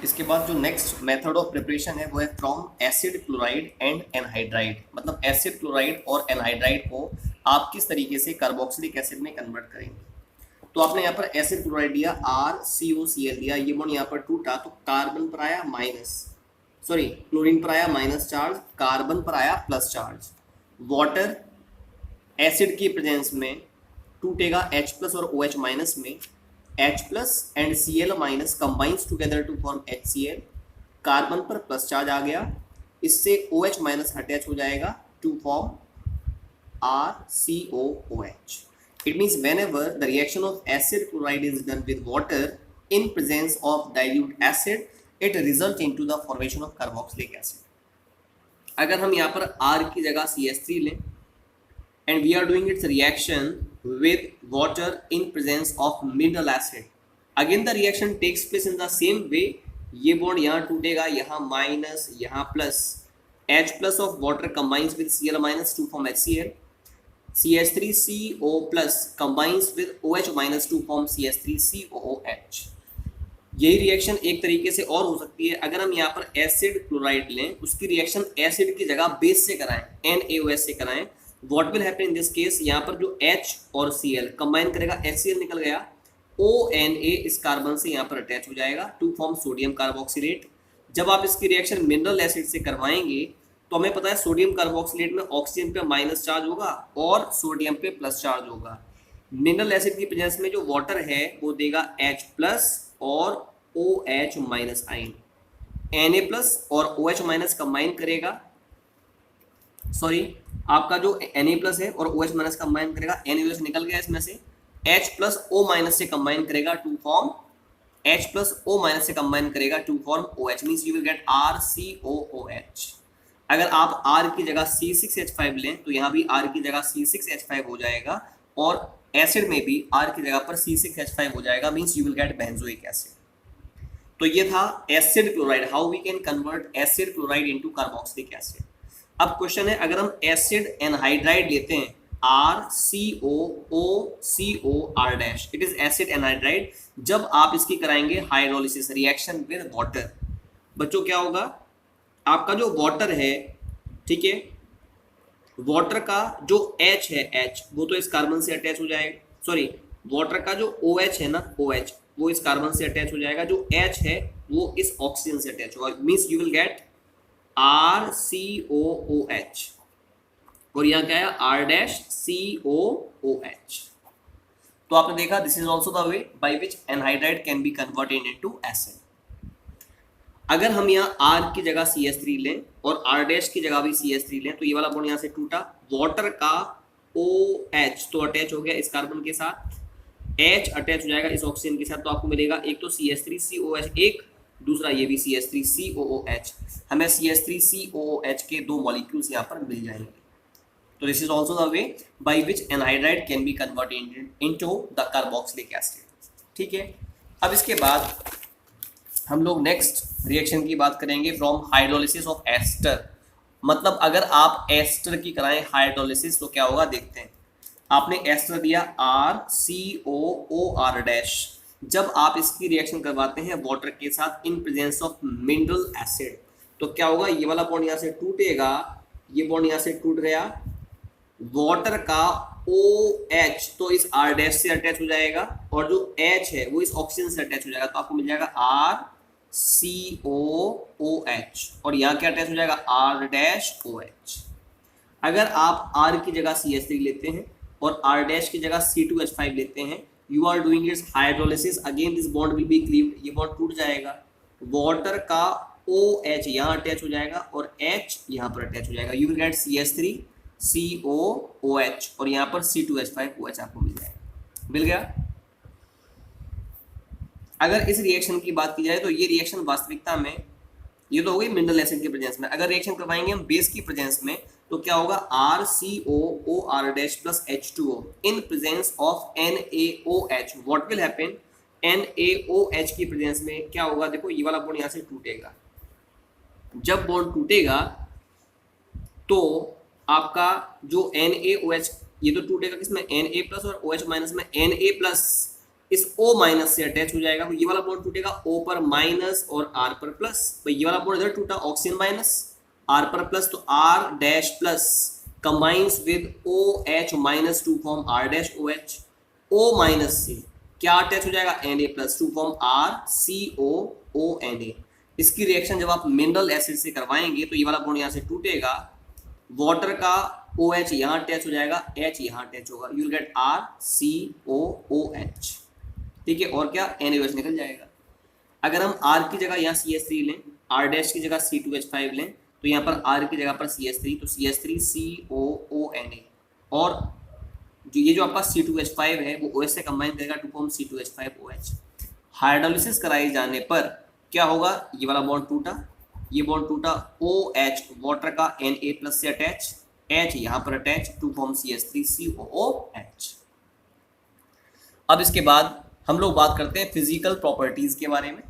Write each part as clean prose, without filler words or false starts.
इसके बाद जो नेक्स्ट मेथड ऑफ प्रिपरेशन है वो है from acid chloride and anhydride. मतलब एसिड क्लोराइड और एनहाइड्राइड को आप किस तरीके से कार्बोक्सिलिक एसिड में कन्वर्ट करेंगे। तो आपने यहाँ पर एसिड क्लोराइड लिया RCOCl लिया, ये बॉन्ड यहाँ पर टूटा तो कार्बन पर आया माइनस, सॉरी क्लोरीन पर आया माइनस चार्ज, कार्बन पर आया प्लस चार्ज। वाटर एसिड की प्रेजेंस में टूटेगा H प्लस और OH माइनस में, H plus and Cl minus combines together to form HCl। Carbon पर प्लस चार्ज आ गया, इससे OH माइनस अटैच हो जाएगा to form RCOOH। It means whenever the reaction of acid chloride is done with water in presence of dilute acid, it results into the formation of carboxylic acid. अगर हम यहाँ पर R की जगह CH3 लें and we are doing its reaction with water in presence of mineral acid, again the reaction takes place in the same way। ये bond यहाँ टूटेगा, यहाँ माइनस, यहाँ plus, H plus of water combines with Cl minus to form HCl, CH3CO plus combines with OH minus to form CH3COOH। यही reaction एक तरीके से और हो सकती है, अगर हम यहाँ पर एसिड क्लोराइड लें, उसकी रिएक्शन एसिड की जगह बेस से कराएं, NaOH से कराएं, what will happen in this case, यहाँ पर जो H और Cl कंबाइन करेगा, HCl निकल गया, ONA इस कार्बन से यहाँ पर अटैच हो जाएगा टू फॉर्म सोडियम कार्बोक्सिलेट। जब आप इसकी रिएक्शन मिनरल एसिड से करवाएंगे तो हमें पता है सोडियम कार्बोक्सिलेट में ऑक्सीजन पे माइनस चार्ज होगा और सोडियम पे प्लस चार्ज होगा। मिनरल एसिड की प्रेजेंस में जो वाटर है वो देगा H प्लस और OH minus ion, Na plus और OH माइनस कंबाइन करेगा, सॉरी आपका जो Na प्लस है और OH माइनस कंबाइन करेगा, NaOH निकल गया इसमें से, H प्लस O माइनस से कंबाइन करेगा to form H plus O minus से कंबाइन करेगा to form OH, means you will get RCOOH। अगर आप R की जगह C6H5 लें तो यहाँ भी R की जगह C6H5 हो जाएगा और एसिड में भी R की जगह पर C6H5 हो जाएगा, means you will get benzoic acid. तो ये था acid chloride, how we can convert acid chloride into carboxylic acid. अब क्वेश्चन है, अगर हम एसिड एनहाइड्राइड लेते हैं RCOOCOR dash, it is acid anhydride, जब आप इसकी कराएंगे हाइड्रोलिसिस रिएक्शन विद वाटर, बच्चों क्या होगा, आपका जो वाटर है, ठीक है, वाटर का जो H है, H वो तो इस कार्बन से अटैच हो जाएगा, सॉरी वाटर का जो OH है ना, OH वो इस कार्बन से अटैच हो जाएगा, जो H है वो इस ऑक्सीजन से अटैच होगा, means you will get RCOOH और यहाँ क्या है R-COOH। तो आपने देखा this is also the way by which anhydride can be converted into acid. अगर हम यहाँ R की जगह CH3 लें और R' की जगह भी CH3 लें तो ये वाला बॉन्ड यहाँ से टूटा, वाटर का OH तो अटैच हो गया इस कार्बन के साथ, H अटैच हो जाएगा इस ऑक्सीजन के साथ, तो आपको मिलेगा एक तो CH3COH एक, दूसरा ये भी CH3COOH, हमें CH3COOH के दो मॉलिक्यूल्स यहाँ पर मिल जाएंगे। तो this is also the way by which anhydride can be converted into the carboxylic acid. ठीक है, अब इसके बाद हम लोग नेक्स्ट रिएक्शन की बात करेंगे फ्रॉम हाइड्रोलिसिस ऑफ एस्टर। मतलब अगर आप एस्टर की कराएं हाइड्रोलिसिस तो क्या होगा देखते हैं। आपने एस्टर दिया RCOOR डैश, जब आप इसकी रिएक्शन करवाते हैं वाटर के साथ in presence of mineral acid तो क्या होगा, ये वाला बॉन्ड यहाँ से टूटेगा, ये बॉन्ड यहाँ से टूट गया, वाटर का OH तो इस R डैश से अटैच हो जाएगा और जो H है वो इस ऑक्सीजन से अटैच हो जाएगा, तो आपको मिल जाएगा RCOOH और यहाँ क्या अटैच हो जाएगा R-OH। अगर आप R की जगह CH3 लेते हैं और R डैश की जगह C2H5 लेते हैं, you are doing its hydrolysis, again this bond will be cleaved, ये बॉन्ड टूट जाएगा, वाटर का OH यहाँ अटैच हो जाएगा और H यहाँ पर अटैच हो जाएगा, यू विल गेट CH3COOH और यहाँ पर C2H5OH आपको मिल जाएगा, मिल गया। अगर इस रिएक्शन की बात की जाए तो ये रिएक्शन वास्तविकता में ये तो हो गई मिनरल एसिड की प्रेजेंस में, अगर रिएक्शन करवाएंगे हम बेस की प्रेजेंस में तो क्या होगा RCOOR dash plus H2O in presence of NaOH, what will happen, NaOH की प्रेजेंस में क्या होगा, देखो ये वाला बॉन्ड यहाँ से टूटेगा, जब बॉन्ड टूटेगा तो आपका जो NaOH ये तो टूटेगा किसमें, Na प्लस और OH माइनस में, Na प्लस इस O माइनस से अटैच हो जाएगा, तो ये वाला बॉन्ड टूटेगा O पर माइनस और R पर प्लस, तो ये वाला बॉन्ड इधर टूटा ऑक्सीजन माइनस R पर प्लस, तो R dash plus combines with OH minus two form R dash OH। O minus से क्या अटैच हो जाएगा Na plus two form RCOONA। इसकी रिएक्शन जब आप मिनरल एसिड से करवाएंगे तो ये वाला बॉन्ड यहाँ से टूटेगा, वाटर का OH यहाँ अटैच हो जाएगा, H यहाँ अटैच होगा, यू विल गेट RCOOH। ठीक है, और क्या NaOH निकल जाएगा। अगर हम R की जगह यहाँ CH3 लें, R डैश की जगह C2H5 लें, तो यहाँ पर R की जगह पर CH3, तो CH3COONA, और जो ये जो आपका C2H5 है वो OH से कंबाइन करेगा टू फॉर्म C2H5OH। हाइड्रोलिसिस कराए जाने पर क्या होगा, ये वाला बॉन्ड टूटा, ये बॉन्ड टूटा, OH वाटर का Na प्लस से अटैच, H यहाँ पर अटैच टू फॉर्म CH3COOH। अब इसके बाद हम लोग बात करते हैं फिजिकल प्रॉपर्टीज के बारे में,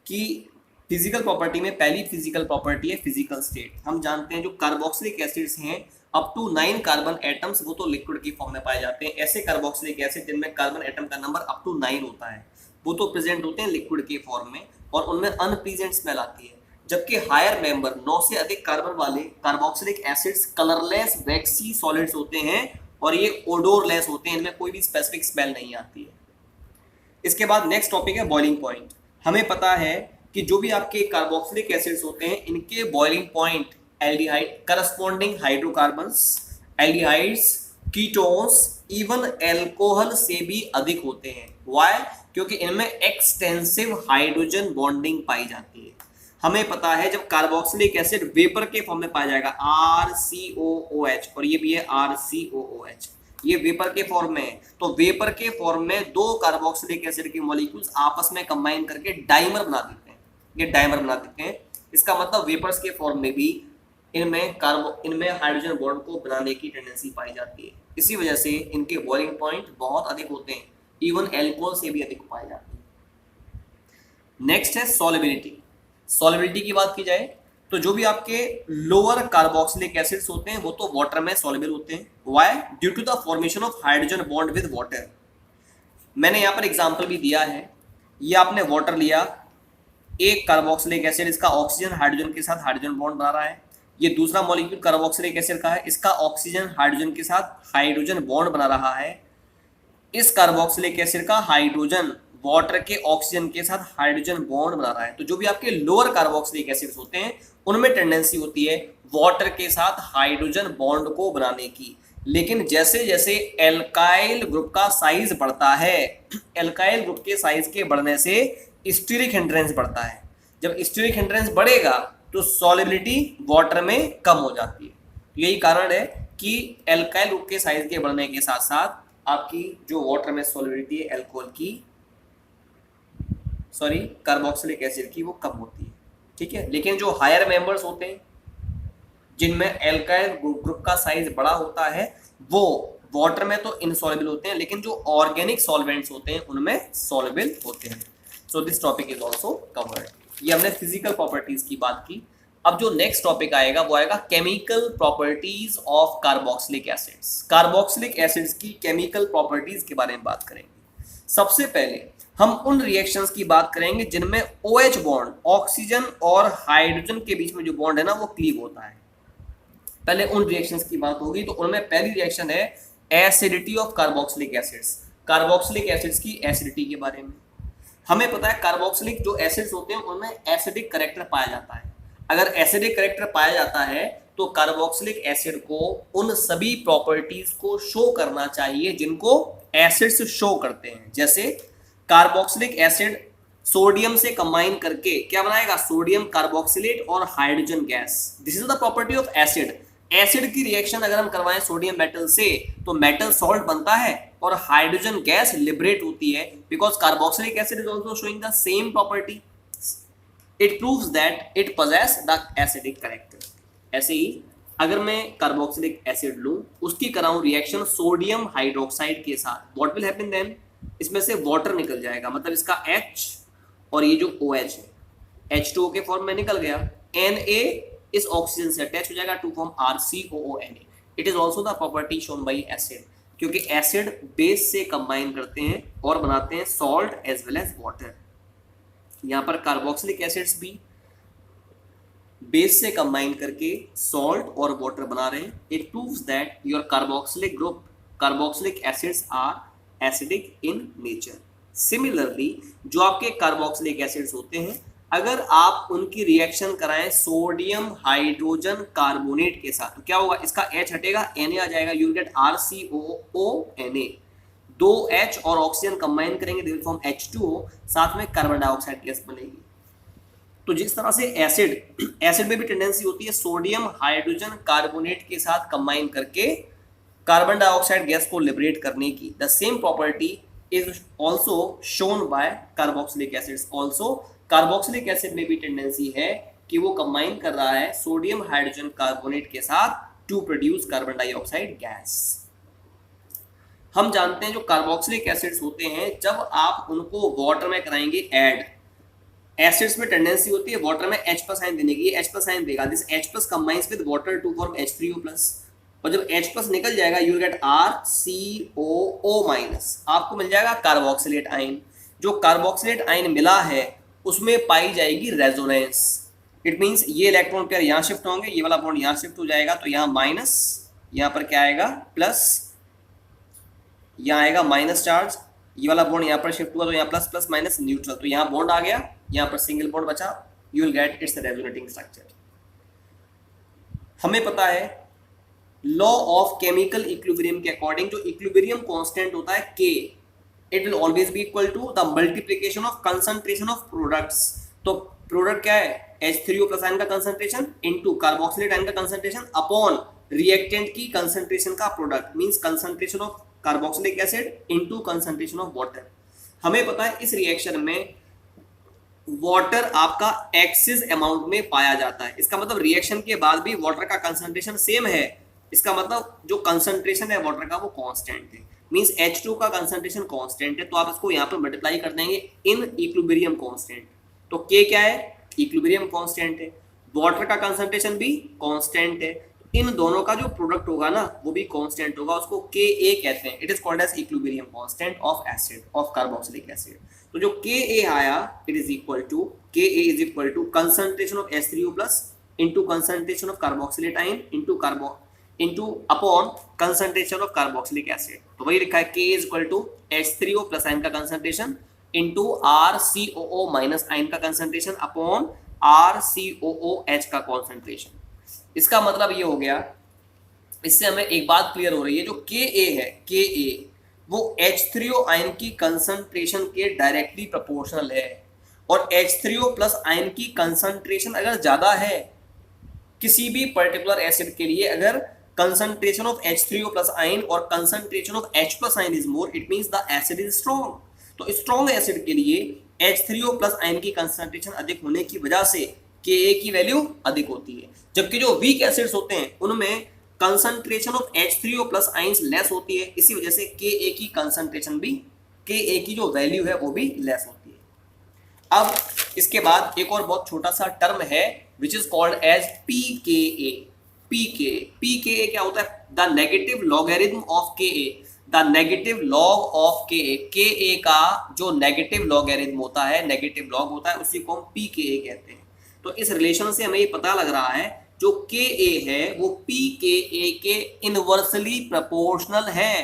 कि फिजिकल प्रॉपर्टी में पहली फिजिकल प्रॉपर्टी है फिजिकल स्टेट। हम जानते हैं जो कार्बोक्सिलिक एसिड्स हैं अप टू 9 कार्बन एटम्स वो तो लिक्विड की फॉर्म में पाए जाते हैं। ऐसे कार्बोक्सिलिक एसिड जिनमें कार्बन एटम का नंबर अप टू 9 होता है वो तो प्रेजेंट होते हैं लिक्विड के फॉर्म में और उनमें अनप्लीजेंट स्मेल आती है। जबकि हायर मेंबर 9 से अधिक कार्बन वाले कार्बोक्सिलिक एसिड्स कलरलेस वैक्सी सॉलिड्स होते हैं और ये ओडोरलेस होते हैं, इनमें कोई भी स्पेसिफिक स्मेल नहीं आती है। इसके बाद नेक्स्ट टॉपिक है बॉइलिंग पॉइंट। हमें पता है कि जो भी आपके कार्बोक्सिलिक एसिड्स होते हैं इनके boiling point aldehyde, corresponding hydrocarbons, aldehydes, ketones, even alcohol से भी अधिक होते हैं। व्हाई? क्योंकि इनमें एक्सटेंसिव हाइड्रोजन बॉन्डिंग पाई जाती है। हमें पता है जब कार्बोक्सिलिक एसिड वेपर के फॉर्म में पाया जाएगा RCOOH, और ये भी है RCOOH, ये वेपर के फॉर्म में है, तो वेपर के फॉर्म में दो कार्बोक्सिलिक एसिड के मॉलिक्यूल्स आपस में कंबाइन करके डाइमर बना देते हैं, ये डाइमर बना देते हैं। इसका मतलब वेपर्स के फॉर्म में भी इनमें हाइड्रोजन बॉन्ड को बनाने की टेंडेंसी पाई जाती है। इसी वजह से इनके बॉइलिंग पॉइंट बहुत अधिक होते हैं, इवन एल्कोहल से भी अधिक पाए जाते हैं। नेक्स्ट है सॉल्युबिलिटी। सॉल्युबिलिटी की बात की जाए तो जो भी आपके लोअर कार्बोक्सिलिक एसिड्स होते हैं वो तो वाटर में सॉल्युबल होते हैं। Why? Due to the formation of hydrogen bond with water. मैंने यहाँ पर एग्जांपल भी दिया है, ये आपने वाटर लिया, एक कार्बोक्सिलिक एसिड इसका ऑक्सीजन हाइड्रोजन के साथ हाइड्रोजन बॉन्ड बना रहा है, ये दूसरा मॉलिक्यूल कार्बोक्सिलिक एसिड का है, इसका ऑक्सीजन हाइड्रोजन के साथ हाइड्रोजन बॉन्ड बना रहा है। इस कार्बोक्सिलिक एसिड का हाइड्रोजन वाटर के ऑक्सीजन के साथ हाइड्रोजन बॉन्ड बना रहा है। तो जो भी आपके लोअर कार्बोक्सिलिक एसिड्स होते हैं उनमें टेंडेंसी होती है वाटर के साथ हाइड्रोजन बॉन्ड को बनाने की, लेकिन जैसे जैसे एल्काइल ग्रुप का साइज बढ़ता है, एल्काइल ग्रुप के साइज के बढ़ने से स्टीरिक हिंड्रेंस बढ़ता है। जब स्टीरिक हिंड्रेंस बढ़ेगा तो सॉल्युबिलिटी वाटर में कम हो जाती है। यही कारण है कि एल्काइल ग्रुप के साइज के बढ़ने के साथ साथ आपकी जो वाटर में सॉल्युबिलिटी है एल्कोहल की, कार्बोक्सिलिक एसिड की, वो कम होती है। ठीक है, लेकिन जो हायर मेंबर्स होते हैं जिनमें एल्काइल ग्रुप का साइज बड़ा होता है वो वाटर में तो इनसॉल्युबल होते हैं, लेकिन जो ऑर्गेनिक सॉल्वेंट्स होते हैं उनमें सॉल्युबल होते हैं। So this topic is also covered. ये हमने फिजिकल प्रॉपर्टीज की बात की। अब जो नेक्स्ट टॉपिक आएगा वो आएगा chemical properties of carboxylic acids. Carboxylic acids की केमिकल प्रॉपर्टीज के बारे में बात करेंगे। सबसे पहले हम उन रिएक्शंस की बात करेंगे जिनमें OH बॉन्ड, ऑक्सीजन और हाइड्रोजन के बीच में जो बॉन्ड है ना वो क्लीव होता है। पहले उन रिएक्शंस की बात होगी, तो उनमें पहली रिएक्शन है acidity of carboxylic acids. Carboxylic acids की एसिडिटी के बारे में हमें पता है कार्बोक्सिलिक जो एसिड्स होते हैं उनमें एसिडिक करेक्टर पाया जाता है। अगर एसिडिक करेक्टर पाया जाता है तो कार्बोक्सिलिक एसिड को उन सभी प्रॉपर्टीज को शो करना चाहिए जिनको एसिड्स शो करते हैं। जैसे कार्बोक्सिलिक एसिड सोडियम से कंबाइन करके क्या बनाएगा, सोडियम कार्बोक्सिलेट और hydrogen gas. This is the property of acid. Acid की रिएक्शन अगर हम करवाएं सोडियम मेटल से तो मेटल सॉल्ट बनता है और हाइड्रोजन गैस लिबरेट होती है, because carboxylic acid is also showing the same property. It proves that it possess the acidic character. ऐसे ही अगर मैं कार्बोक्सिलिक एसिड लूं, उसकी कराऊं रिएक्शन सोडियम हाइड्रोक्साइड के साथ, व्हाट विल हैपन देन, इसमें से वाटर निकल जाएगा, मतलब इसका H और ये जो OH है H2O के फॉर्म में निकल गया, Na इस ऑक्सीजन से अटैच हो जाएगा to form RCOONA। It is also the property shown by acid. क्योंकि एसिड बेस से कंबाइन करते हैं और बनाते हैं salt as well as water. यहाँ पर कार्बोक्सिलिक एसिड्स भी बेस से कंबाइन करके सॉल्ट और वाटर बना रहे हैं। It proves that your carboxylic group carboxylic acids are acidic in nature. Similarly जो आपके कार्बोक्सिलिक एसिड्स होते हैं, अगर आप उनकी रिएक्शन कराएं सोडियम हाइड्रोजन कार्बोनेट के साथ तो क्या होगा, इसका H हटेगा, Na आ जाएगा, you will get RCOO Na। दो H और ऑक्सीजन कंबाइन करेंगे दे विल फॉर्म H2O, साथ में कार्बन डाइऑक्साइड गैस बनेगी। तो जिस तरह से एसिड में भी टेंडेंसी होती है सोडियम हाइड्रोजन कार्बोनेट के साथ कंबाइन करके कार्बन डाइऑक्साइड गैस को लिबरेट करने की, the same property is also shown by carboxylic acids. Also carboxylic acid में भी टेंडेंसी है कि वो कंबाइन कर रहा है सोडियम हाइड्रोजन कार्बोनेट के साथ to produce carbon dioxide gas. हम जानते हैं जो कार्बोक्सिलिक एसिड्स होते हैं, जब आप उनको वाटर में कराएंगे ऐड, एसिड्स में टेंडेंसी होती है वाटर में H प्लस आयन देने की, H प्लस आयन देगा, this H plus combines with water to form H3O plus, और जब H प्लस निकल जाएगा you will get RCOO minus, आपको मिल जाएगा कार्बोक्सिलेट आयन। जो कार्बोक्सिलेट आयन मिला है उसमें पाई जाएगी रेजोनेंस। इट मींस ये इलेक्ट्रॉन पेयर यहाँ शिफ्ट होंगे, ये वाला बॉन्ड यहाँ शिफ्ट हो जाएगा, तो यहाँ माइनस, यहाँ पर क्या आएगा प्लस, यहाँ आएगा माइनस चार्ज, ये वाला बॉन्ड यहाँ पर शिफ्ट हुआ तो यहाँ प्लस प्लस माइनस न्यूट्रल, तो यहाँ बॉन्ड आ गया, यहाँ पर सिंगल बॉन्ड बचा, you will get its resonating structure. हमें पता है लॉ ऑफ केमिकल इक्विलिब्रियम के अकॉर्डिंग जो इक्विलिब्रियम कांस्टेंट होता है K, it will always be equal to the multiplication of concentration of products. तो प्रोडक्ट क्या है, H3O प्लस आयन का कंसंट्रेशन इनटू कार्बोक्सिलेट आयन का कंसंट्रेशन अपॉन रिएक्टेंट की कंसंट्रेशन का product, means concentration of carboxylic acid into concentration of water. हमें पता है इस रिएक्शन में वाटर आपका एक्सिस अमाउंट में पाया जाता है, इसका मतलब रिएक्शन के बाद भी वाटर का कंसंट्रेशन सेम है, इसका मतलब जो कंसंट्रेशन है वाटर का वो कांस्टेंट है, मींस H2 का कंसंट्रेशन कांस्टेंट है, तो आप इसको यहाँ पर मल्टीप्लाई कर देंगे इन इक्विलिब्रियम कांस्टेंट। तो K क्या है, इक्विलिब्रियम कांस्टेंट है, वाटर का कंसंट्रेशन भी कांस्टेंट है, इन दोनों का जो प्रोडक्ट होगा ना वो भी कांस्टेंट होगा, उसको Ka कहते हैं। It is called as equilibrium constant of acid, of carboxylic acid. तो जो Ka आया it is equal to concentration of H3O plus into concentration of carboxylate ion into upon concentration of carboxylic acid. तो वही लिखा है K is equal to H3O plus ion का concentration into RCOO minus ion का concentration upon RCOOH का concentration. इसका मतलब ये हो गया, इससे हमें एक बात क्लियर हो रही है, जो Ka है Ka वो H3O आयन की कंसंट्रेशन के डायरेक्टली प्रोपोर्शनल है, और H3O प्लस आयन की कंसंट्रेशन अगर ज्यादा है किसी भी पर्टिकुलर एसिड के लिए, अगर concentration of H3O plus ion और concentration of H plus ion is more, it means the acid is strong. तो स्ट्रॉन्ग एसिड के लिए H3O प्लस आयन की कंसंट्रेशन अधिक होने की वजह से Ka की वैल्यू अधिक होती है, जबकि जो वीक एसिड्स होते हैं उनमें concentration of H3O plus ions less होती है, इसी वजह से Ka की कंसंट्रेशन भी, Ka की जो वैल्यू है वो भी लेस होती है। अब इसके बाद एक और बहुत छोटा सा टर्म है which is called as pKa। pKa क्या होता है, the negative logarithm of Ka, the negative log of Ka का जो नेगेटिव लॉगरिथम होता है, नेगेटिव लॉग होता है, उसी को हम pKa कहते हैं। तो इस रिलेशन से हमें ये पता लग रहा है जो Ka है वो pKa के इनवर्सली प्रोपोर्शनल है।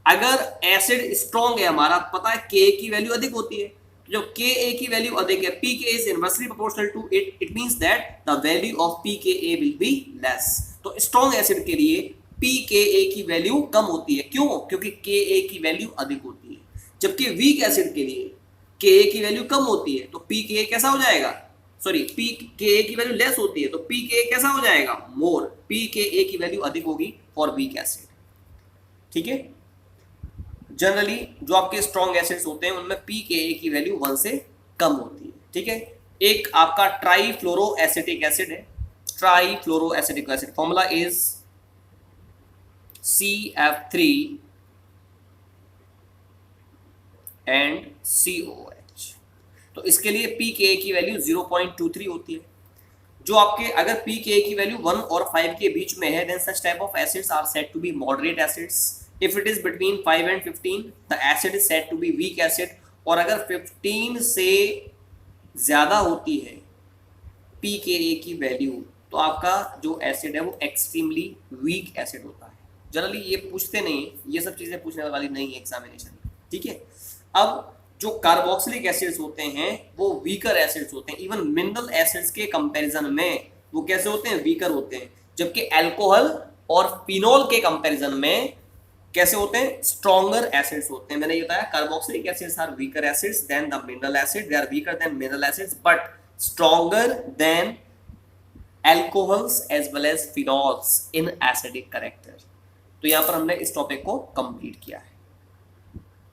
अगर एसिड स्ट्रॉन्ग है हमारा, पता है Ka की वैल्यू अधिक होती है, तो जब Ka की वैल्यू अधिक है, pK is inversely proportional to it, it means that the value of pKa will be less. तो स्ट्रॉन्ग एसिड के लिए pKa की वैल्यू कम होती है, क्यों, क्योंकि Ka की वैल्यू अधिक होती है, जबकि वीक एसिड के लिए Ka की वैल्यू कम होती है, तो pKa कैसा हो जाएगा, सॉरी pKa की वैल्यू लेस होती है, तो pKa कैसा हो जाएगा, मोर, pKa की वैल्यू अधिक होगी फॉर वीक एसिड। ठीक है, जनरली जो आपके स्ट्रॉन्ग एसिड्स होते हैं उनमें pKa की वैल्यू 1 से कम होती है। ठीक है, एक आपका ट्राईफ्लोरो एसिटिक एसिड है, trifluoro acetic acid, formula is CF3 and COH। तो इसके लिए pKa की वैल्यू 0.23 होती है। जो आपके अगर pKa की वैल्यू 1 और 5 के बीच में है, then such type of acids are said to be moderate acids. If it is between 5 and 15 the acid is said to be weak acid, और अगर 15 से ज्यादा होती है pKa की वैल्यू तो आपका जो एसिड है वो एक्सट्रीमली वीक एसिड होता है। जनरली ये पूछते नहीं, ये सब चीजें पूछने वाली नहीं है एग्जामिनेशन में, ठीक है। अब जो कार्बोक्सिलिक एसिड्स होते हैं वो वीकर एसिड्स होते हैं, इवन मिनरल एसिड्स के कंपैरिजन में वो कैसे होते हैं, वीकर होते हैं, जबकि अल्कोहल और फिनॉल के कंपैरिजन में कैसे होते हैं, स्ट्रॉन्गर एसिड्स होते हैं। मैंने ये बताया carboxylic acids are weaker acids than the mineral acid, they are weaker than mineral acids but stronger than alcohols as well as phenols in acidic character। तो यहां पर हमने इस टॉपिक को कंप्लीट किया है।